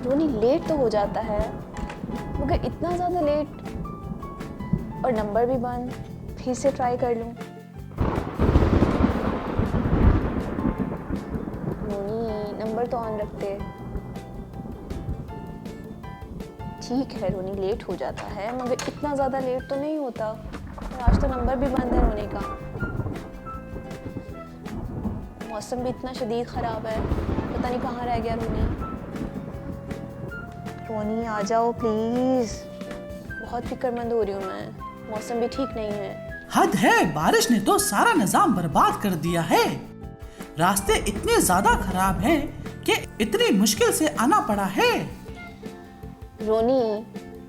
رونی late تو ہو جاتا ہے مگر اتنا زیادہ لیٹ، اور نمبر بھی بند. پھر سے ٹرائی کر لوں. رونی نمبر تو آن رکھتے. ٹھیک ہے رونی لیٹ ہو جاتا ہے مگر اتنا زیادہ لیٹ تو نہیں ہوتا، اور آج تو نمبر بھی بند ہے رونی کا. موسم بھی اتنا شدید خراب ہے، پتہ نہیں کہاں رہ گیا رونی. رونی آ جاؤ پلیز، بہت فکر مند ہو رہی ہوں میں، موسم بھی ٹھیک نہیں ہے. حد ہے، بارش نے تو سارا نظام برباد کر دیا ہے. راستے اتنے زیادہ خراب ہیں کہ اتنی مشکل سے آنا پڑا ہے. رونی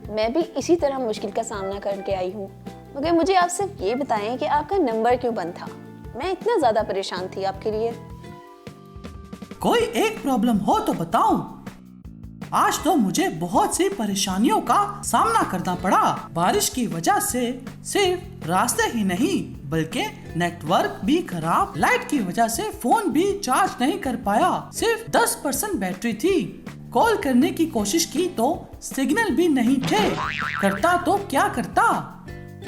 میں بھی اسی طرح مشکل کا سامنا کر کے آئی ہوں، مگر مجھے آپ صرف یہ بتائیں کہ آپ کا نمبر کیوں بند تھا؟ میں اتنا زیادہ پریشان تھی آپ کے لیے. کوئی ایک پرابلم ہو تو بتاؤں. آج تو مجھے بہت سی پریشانیوں کا سامنا کرنا پڑا. بارش کی وجہ سے صرف راستے ہی نہیں بلکہ نیٹ ورک بھی خراب. لائٹ کی وجہ سے فون بھی چارج نہیں کر پایا، صرف 10% بیٹری تھی. کال کرنے کی کوشش کی تو سگنل بھی نہیں تھے. کرتا تو کیا کرتا.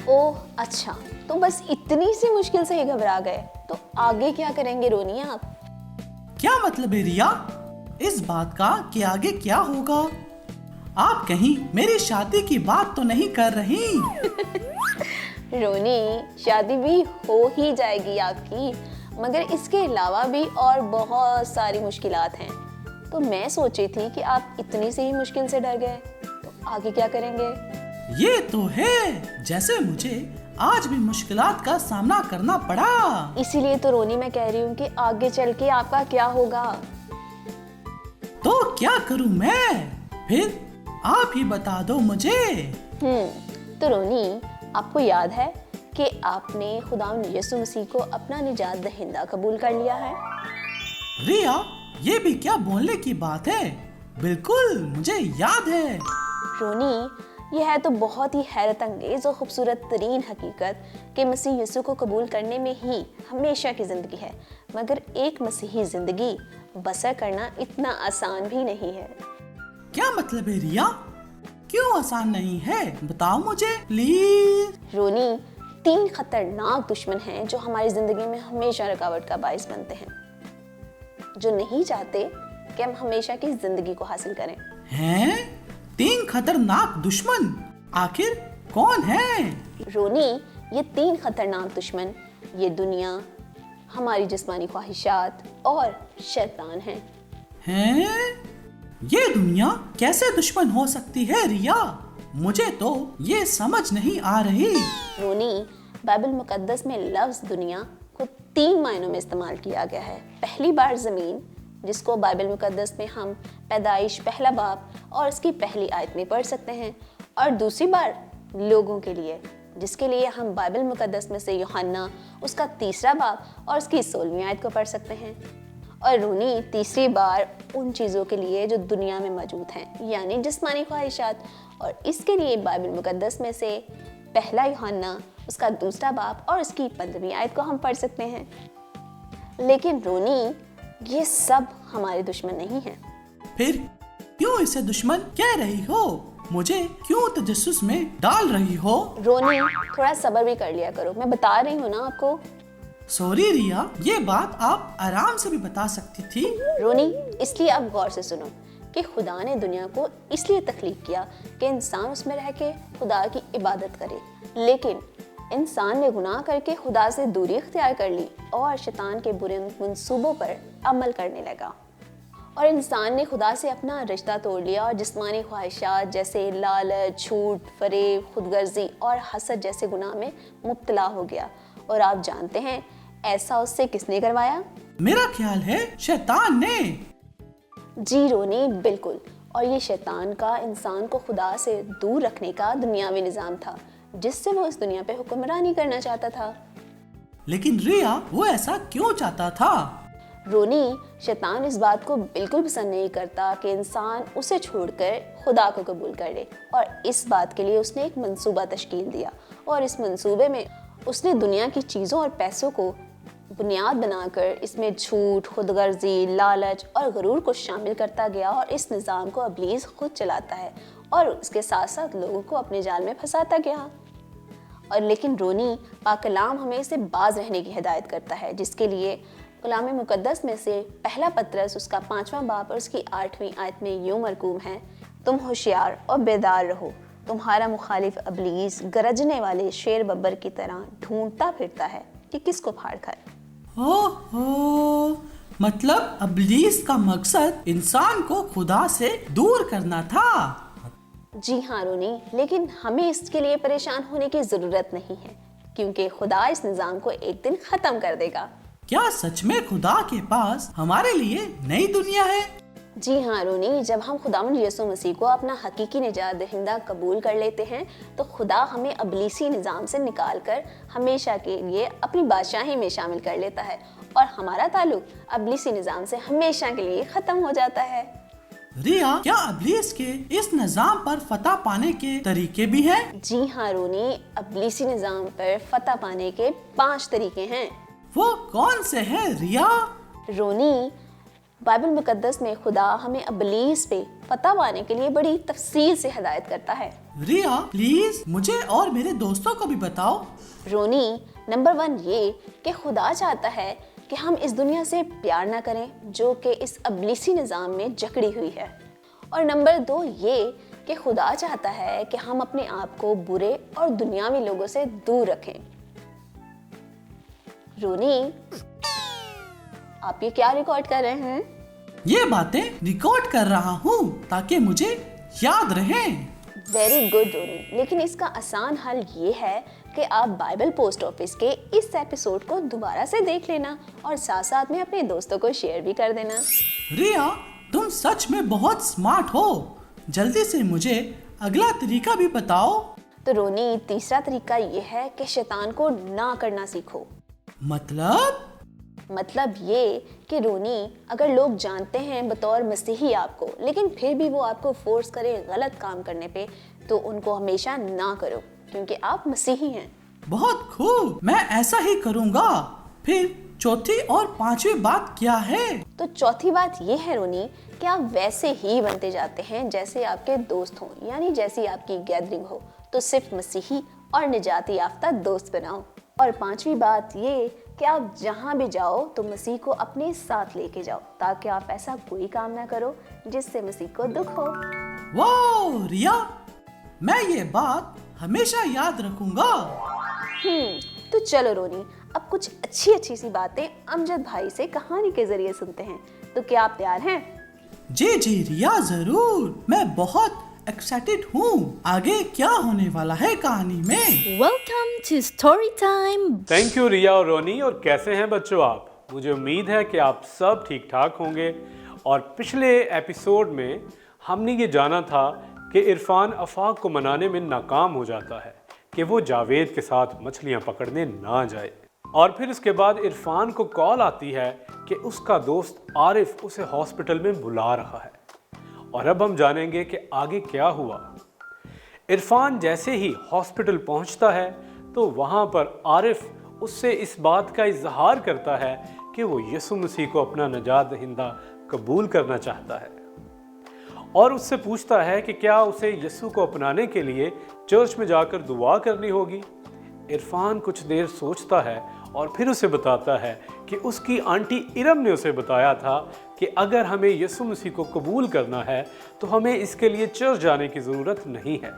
اوہ اچھا، تو بس اتنی سی مشکل سے ہی گھبرا گئے، تو آگے کیا کریں گے رونی آپ؟ کیا مطلب ہے ریا اس بات کا کہ آگے کیا ہوگا؟ آپ کہیں میری شادی کی بات تو نہیں کر رہی؟ رونی شادی بھی ہو ہی جائے گی آپ کی، مگر اس کے علاوہ بھی اور بہت ساری مشکلات ہیں. تو میں سوچی تھی کہ آپ اتنی سی ہی مشکل سے ڈر گئے، تو آگے کیا کریں گے؟ یہ تو ہے جیسے مجھے آج بھی مشکلات کا سامنا کرنا پڑا. اسی لیے تو رونی میں کہہ رہی ہوں کہ آگے چل کے آپ کا کیا ہوگا. تو کیا کروں میں؟ پھر آپ ہی بتا دو مجھے. تو رونی آپ کو یاد ہے کہ آپ نے خداوند یسوع مسیح کو اپنا نجات دہندہ قبول کر لیا ہے؟ ریا یہ بھی کیا بولنے کی بات ہے؟ بالکل مجھے یاد ہے. رونی یہ ہے تو بہت ہی حیرت انگیز اور خوبصورت ترین حقیقت کہ مسیح یسوع کو قبول کرنے میں ہی ہمیشہ کی زندگی ہے، مگر ایک مسیحی زندگی بسر کرنا اتنا آسان بھی نہیں ہے. کیا مطلب ہے ریا؟ کیوں آسان نہیں ہے؟ بتاؤ مجھے پلیز. رونی 3 خطرناک دشمن ہیں جو ہماری زندگی میں ہمیشہ رکاوٹ کا باعث بنتے ہیں، جو نہیں چاہتے کہ ہم ہمیشہ کی زندگی کو حاصل کریں. ہیں 3 خطرناک دشمن؟ آخر کون ہیں؟ رونی یہ 3 خطرناک دشمن یہ دنیا، ہماری جسمانی خواہشات اور شیطان ہیں. ہیں؟ یہ دنیا کیسے دشمن ہو سکتی ہے ریا؟ مجھے تو یہ سمجھ نہیں آ رہی. رونی بائبل مقدس میں لفظ دنیا کو 3 معنوں میں استعمال کیا گیا ہے. پہلی بار زمین، جس کو بائبل مقدس میں ہم پیدائش پہلا باب اور اس کی پہلی آیت میں پڑھ سکتے ہیں، اور دوسری بار لوگوں کے لیے، جس کے لیے ہم بائبل مقدس میں سے یوحنا اس کا 3 باب اور اس کی 16ویں آیت کو پڑھ سکتے ہیں. اور رونی تیسری بار ان چیزوں کے لیے جو دنیا میں موجود ہیں، یعنی جسمانی خواہشات، اور اس کے لیے بائبل مقدس میں سے پہلا یوحنا اس کا 2 باب اور اس کی 15ویں آیت کو ہم پڑھ سکتے ہیں. لیکن رونی یہ سب ہمارے دشمن نہیں ہیں. پھر کیوں اسے دشمن کہہ رہی ہو؟ مجھے کیوں تجسس میں ڈال رہی ہو؟ رونی تھوڑا صبر بھی کر لیا کرو، میں بتا رہی ہوں نا آپ کو. سوری ریا، یہ بات آپ آرام سے بھی بتا سکتی تھی. رونی اس لیے آپ غور سے سنو کہ خدا نے دنیا کو اس لیے تخلیق کیا کہ انسان اس میں رہ کے خدا کی عبادت کرے، لیکن انسان نے گناہ کر کے خدا سے دوری اختیار کر لی اور شیطان کے برے منصوبوں پر عمل کرنے لگا، اور انسان نے خدا سے اپنا رشتہ توڑ لیا اور جسمانی خواہشات جیسے لالچ، جھوٹ، فریب، خود غرضی اور حسد جیسے گناہ میں مبتلا ہو گیا. اور آپ جانتے ہیں ایسا اس سے کس نے کروایا؟ میرا خیال ہے شیطان نے. جی رونی بالکل، اور یہ شیطان کا انسان کو خدا سے دور رکھنے کا دنیاوی نظام تھا جس سے وہ اس دنیا پہ حکمرانی کرنا چاہتا تھا. لیکن ریا وہ ایسا کیوں چاہتا تھا؟ رونی شیطان اس بات کو بالکل پسند نہیں کرتا کہ انسان اسے چھوڑ کر خدا کو قبول کر لے، اور اس بات کے لیے اس نے ایک منصوبہ تشکیل دیا، اور اس منصوبے میں اس نے دنیا کی چیزوں اور پیسوں کو بنیاد بنا کر اس میں جھوٹ، خود غرضی، لالچ اور غرور کو شامل کرتا گیا، اور اس نظام کو ابلیس خود چلاتا ہے اور اس کے ساتھ ساتھ لوگوں کو اپنے جال میں پھنساتا گیا۔ اور لیکن رونی پاک کلام ہمیں اسے باز رہنے کی ہدایت کرتا ہے، جس کے لیے کلام مقدس میں سے پہلا پطرس اس کا 5واں باب اور اس کی 8ویں آیت میں یوں مرقوم ہے: تم ہوشیار اور بیدار رہو، تمہارا مخالف ابلیس گرجنے والے شیر ببر کی طرح ڈھونڈتا پھرتا ہے کہ کس کو پھاڑ کھائے۔ مطلب ابلیس کا مقصد انسان کو خدا سے دور کرنا تھا۔ جی ہاں رونی، لیکن ہمیں اس کے لیے پریشان ہونے کی ضرورت نہیں ہے، کیونکہ خدا اس نظام کو ایک دن ختم کر دے گا۔ کیا سچ میں خدا کے پاس ہمارے لیے نئی دنیا ہے؟ جی ہاں رونی، جب ہم خداوند یسوع مسیح کو اپنا حقیقی نجات دہندہ قبول کر لیتے ہیں تو خدا ہمیں ابلیسی نظام سے نکال کر ہمیشہ کے لیے اپنی بادشاہی میں شامل کر لیتا ہے، اور ہمارا تعلق ابلیسی نظام سے ہمیشہ کے لیے ختم ہو جاتا ہے۔ ریا، کیا ابلیس کے اس نظام پر فتح پانے کے طریقے بھی ہیں؟ جی ہاں رونی، ابلیسی نظام پر فتح پانے کے 5 طریقے ہیں۔ وہ کون سے ہیں ریا؟ رونی، بائبل مقدس میں خدا ہمیں ابلیس پہ فتح پانے کے لیے بڑی تفصیل سے ہدایت کرتا ہے۔ ریا پلیز مجھے اور میرے دوستوں کو بھی بتاؤ۔ رونی، نمبر 1 یہ کہ خدا چاہتا ہے کہ ہم اس دنیا سے پیار نہ کریں جو کہ اس ابلیسی نظام میں جکڑی ہوئی ہے، اور نمبر 2 یہ کہ خدا چاہتا ہے کہ ہم اپنے آپ کو برے اور دنیاوی لوگوں سے دور رکھیں۔ رونی، آپ یہ کیا ریکارڈ کر رہے ہیں؟ یہ باتیں ریکارڈ کر رہا ہوں تاکہ مجھے یاد رہیں۔ ویری گڈ رونی، لیکن اس کا آسان حل یہ ہے کہ آپ بائبل پوسٹ آفس کے اس ایپیسوڈ کو دوبارہ سے دیکھ لینا اور ساتھ ساتھ میں اپنے دوستوں کو شیئر بھی کر دینا۔ ریا، تم سچ میں بہت سمارٹ ہو، جلدی سے مجھے اگلا طریقہ بھی بتاؤ۔ تو رونی، تیسرا طریقہ یہ ہے کہ شیطان کو نہ کرنا سیکھو۔ مطلب یہ کہ رونی، اگر لوگ جانتے ہیں بطور مسیحی آپ کو، لیکن پھر بھی وہ آپ کو فورس کرے غلط کام کرنے پہ، تو ان کو ہمیشہ نہ کرو، کیونکہ آپ مسیحی ہیں۔ بہت خوب، میں ایسا ہی کروں گا۔ پھر چوتھی اور 5ویں بات کیا ہے؟ تو چوتھی بات یہ ہے رونی کہ آپ ویسے ہی بنتے جاتے ہیں جیسے آپ کے دوست ہوں، یعنی جیسی آپ کی گیدرنگ ہو، تو صرف مسیحی اور نجاتی یافتہ دوست بناؤ۔ اور 5ویں بات یہ کہ آپ جہاں بھی جاؤ تو مسیح کو اپنے ساتھ لے کے جاؤ، تاکہ آپ ایسا کوئی کام نہ کرو جس سے مسیح کو دکھ ہو۔ واو ریا، میں یہ بات ہمیشہ یاد رکھوں گا۔ تو چلو رونی، اب کچھ اچھی سی باتیں امجد بھائی سے کہانی کے ذریعے سنتے ہیں، تو کیا آپ تیار ہیں؟ جی ریا، ضرور، میں بہت ایکسائٹڈ ہوں۔ آگے کیا ہونے والا ہے کہانی میں؟ Welcome to story time. Thank you Riya اور رونی، اور کیسے ہیں بچوں آپ؟ مجھے امید ہے کہ آپ سب ٹھیک ٹھاک ہوں گے۔ اور پچھلے ایپیسوڈ میں ہم نے یہ جانا تھا کہ عرفان آفاق کو منانے میں ناکام ہو جاتا ہے کہ وہ جاوید کے ساتھ مچھلیاں پکڑنے نہ جائے، اور پھر اس کے بعد عرفان کو کال آتی ہے کہ اس کا دوست عارف اسے ہاسپٹل میں بلا رہا ہے، اور اب ہم جانیں گے کہ آگے کیا ہوا۔ عرفان جیسے ہی ہاسپٹل پہنچتا ہے تو وہاں پر عارف اس سے اس بات کا اظہار کرتا ہے کہ وہ یسوع مسیح کو اپنا نجات دہندہ قبول کرنا چاہتا ہے، اور اس سے پوچھتا ہے کہ کیا اسے یسوع کو اپنانے کے لیے چرچ میں جا کر دعا کرنی ہوگی۔ عرفان کچھ دیر سوچتا ہے اور پھر اسے بتاتا ہے کہ اس کی آنٹی ارم نے اسے بتایا تھا کہ اگر ہمیں یسوع مسیح کو قبول کرنا ہے تو ہمیں اس کے لیے چرچ جانے کی ضرورت نہیں ہے،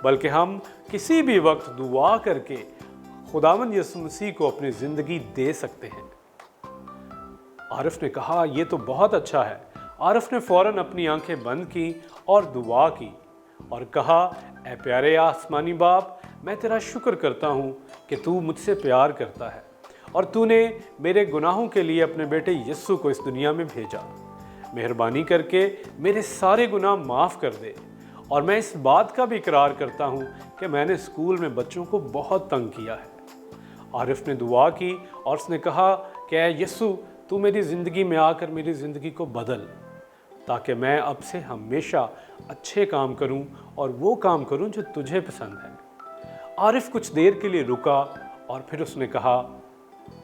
بلکہ ہم کسی بھی وقت دعا کر کے خداوند یسوع مسیح کو اپنی زندگی دے سکتے ہیں۔ عارف نے کہا یہ تو بہت اچھا ہے۔ عارف نے فوراً اپنی آنکھیں بند کی اور دعا کی اور کہا، اے پیارے آسمانی باپ، میں تیرا شکر کرتا ہوں کہ تو مجھ سے پیار کرتا ہے اور تو نے میرے گناہوں کے لیے اپنے بیٹے یسوع کو اس دنیا میں بھیجا۔ مہربانی کر کے میرے سارے گناہ معاف کر دے، اور میں اس بات کا بھی اقرار کرتا ہوں کہ میں نے اسکول میں بچوں کو بہت تنگ کیا ہے۔ عارف نے دعا کی اور اس نے کہا کہ اے یسوع، تو میری زندگی میں آ کر میری زندگی کو بدل، تاکہ میں اب سے ہمیشہ اچھے کام کروں اور وہ کام کروں جو تجھے پسند ہے۔ عارف کچھ دیر کے لیے رکا اور پھر اس نے کہا،